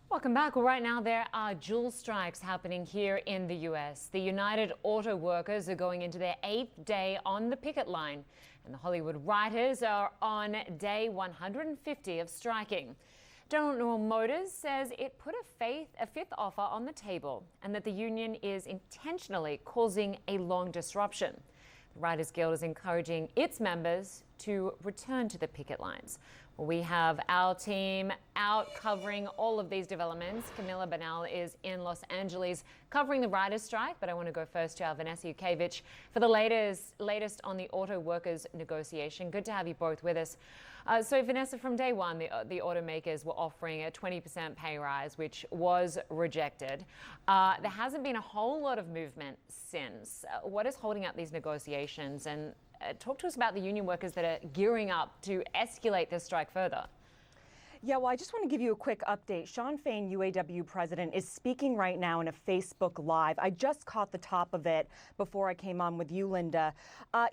Welcome back. Well, right now there are dual strikes happening here in the U.S. The United Auto Workers are going into their 8th day on the picket line, and the Hollywood writers are on day 150 of striking. General Motors says it put a fifth offer on the table and that the union is intentionally causing a long disruption. The Writers Guild is encouraging its members to return to the picket lines. We have our team out covering all of these developments. Camilla Bernal is in Los Angeles covering the writers' strike, but I want to go first to our Vanessa Ukevich for the latest on the auto workers negotiation. Good to have you both with us. So Vanessa, from day one, the automakers were offering a 20% pay rise, which was rejected. There hasn't been a whole lot of movement since. What is holding up these negotiations? And talk to us about the union workers that are gearing up to escalate this strike further. Yeah, well, I just want to give you a quick update. Shawn Fain, UAW president, is speaking right now in a Facebook Live. I just caught the top of it before I came on with you, Linda.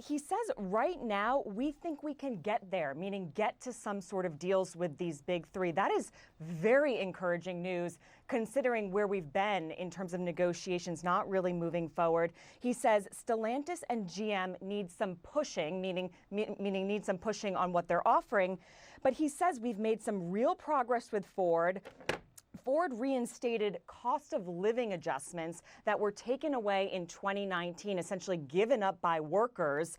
He says right now we think we can get there, meaning get to some sort of deals with these big three. That is very encouraging news, considering where we've been in terms of negotiations, not really moving forward. He says Stellantis and GM need some pushing, meaning need some pushing on what they're offering. But he says we've made some real progress with Ford. Ford reinstated cost of living adjustments that were taken away in 2019, essentially given up by workers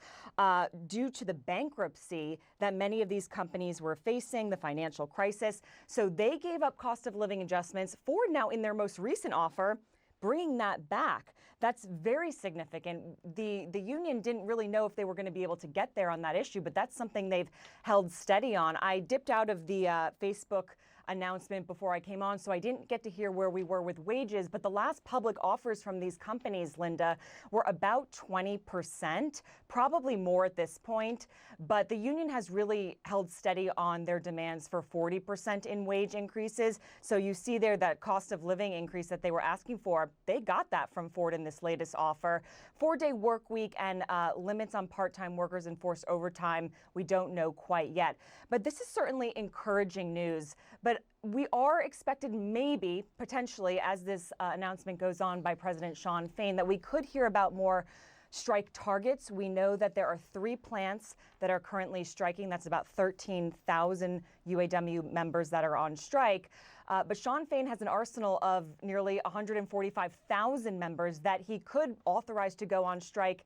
due to the bankruptcy that many of these companies were facing, the financial crisis. So they gave up cost of living adjustments. Ford now, in their most recent offer, bringing that back. That's very significant. The union didn't really know if they were going to be able to get there on that issue, but that's something they've held steady on. I dipped out of the Facebook announcement before I came on, so I didn't get to hear where we were with wages, but the last public offers from these companies, Linda, were about 20%, probably more at this point, but the union has really held steady on their demands for 40% in wage increases. So you see there that cost of living increase that they were asking for, they got that from Ford in this latest offer. 4-day work week and limits on part-time workers and forced overtime, we don't know quite yet. But this is certainly encouraging news. But we are expected maybe, potentially, as this announcement goes on by President Shawn Fain, that we could hear about more strike targets. We know that there are 3 plants that are currently striking. That's about 13,000 UAW members that are on strike. But Shawn Fain has an arsenal of nearly 145,000 members that he could authorize to go on strike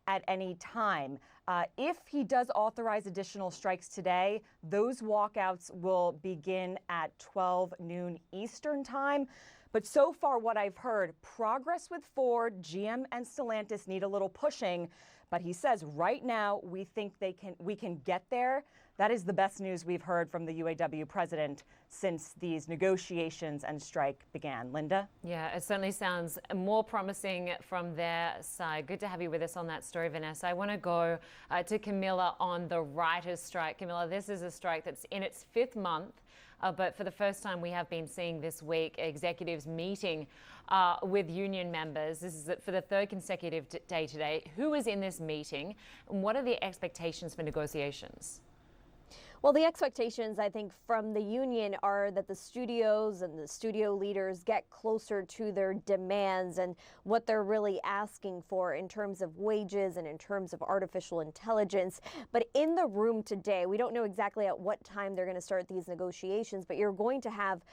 at any time. If he does authorize additional strikes today, those walkouts will begin at 12 noon Eastern time. But so far, what I've heard, progress with Ford, GM, and Stellantis need a little pushing. But he says right now we think we can get there. That is the best news we've heard from the UAW president since these negotiations and strike began. Linda? Yeah, it certainly sounds more promising from their side. Good to have you with us on that story, Vanessa. I want to go to Camilla on the writers' strike. Camilla, this is a strike that's in its 5th month. But for the first time, we have been seeing this week executives meeting with union members. This is for the 3rd consecutive day today. Who is in this meeting, and what are the expectations for negotiations? Well, the expectations, I think, from the union are that the studios and the studio leaders get closer to their demands and what they're really asking for in terms of wages and in terms of artificial intelligence. But in the room today, we don't know exactly at what time they're going to start these negotiations, but you're going to have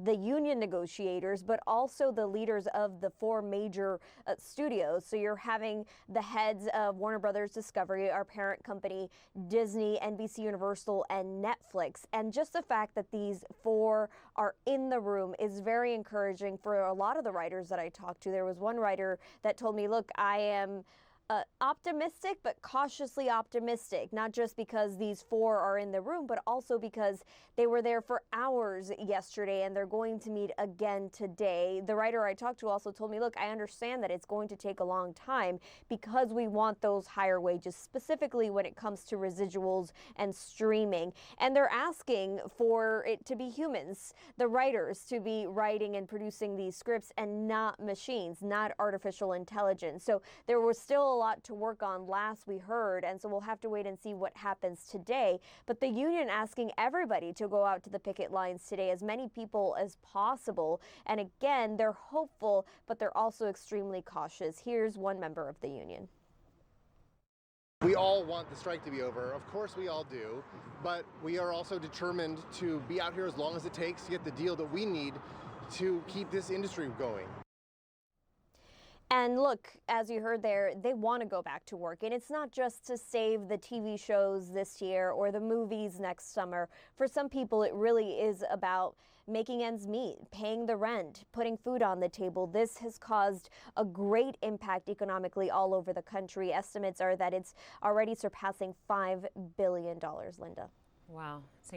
the union negotiators, but also the leaders of the 4 major studios. So you're having the heads of Warner Brothers Discovery, our parent company, Disney, NBC Universal, and Netflix. And just the fact that these 4 are in the room is very encouraging for a lot of the writers that I talked to. There was one writer that told me, look, I am optimistic, but cautiously optimistic, not just because these 4 are in the room, but also because they were there for hours yesterday and they're going to meet again today. The writer I talked to also told me, look, I understand that it's going to take a long time because we want those higher wages, specifically when it comes to residuals and streaming. And they're asking for it to be humans, the writers, to be writing and producing these scripts and not machines, not artificial intelligence. So there was still lot to work on last we heard, and so we'll have to wait and see what happens today. But the union asking everybody to go out to the picket lines today, as many people as possible. And again, they're hopeful, but they're also extremely cautious. Here's one member of the union. We all want the strike to be over. Of course we all do, but we are also determined to be out here as long as it takes to get the deal that we need to keep this industry going. And look, as you heard there, they want to go back to work. And it's not just to save the TV shows this year or the movies next summer. For some people, it really is about making ends meet, paying the rent, putting food on the table. This has caused a great impact economically all over the country. Estimates are that it's already surpassing $5 billion, Linda. Wow.